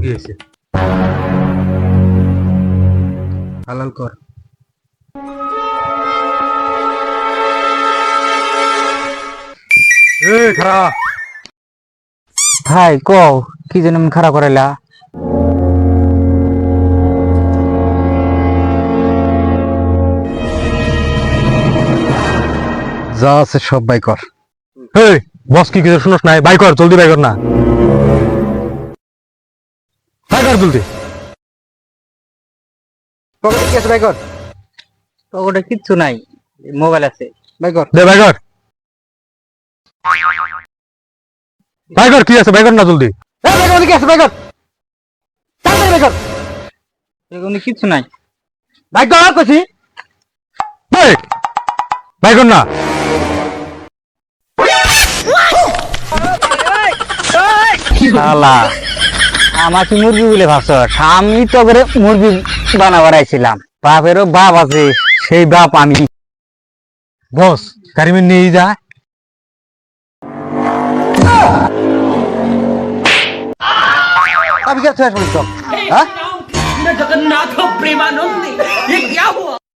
কি হয়েছে? হালাল কর। খারাপ ভাই কও কি যেন মন খারাপ করাইলা। যা আছে সব বাই কর। এই বস কি কিছু শুনোস নাই? বাই কর, জলদি বাই কর না। বাই কর জলদি। পকেটে কি আছে বাই কর। পকেটে কিচ্ছু নাই, মোবাইল আছে বাই কর। দে বাই কর। বাই কর, কি আছে বাই কর না জলদি। এই বাই কর, কি আছে বাই কর, তাড়াতাড়ি বাই কর। এগুলো কিচ্ছু নাই, বাই কর কইছি। এই বাই কর না। শালা আমাকে মুরগি বলে ভাবছ? আমি তো করে মুরগি বানাবার আইছিলাম। বাপেরও বাপ আছে, সেই বাপ আমি। বস গাড়ি में নিয়ে যা। আমি কে ছয় শুনছ? हे राम कृष्ण जगन्नाथ प्रेमानंद ये क्या हुआ?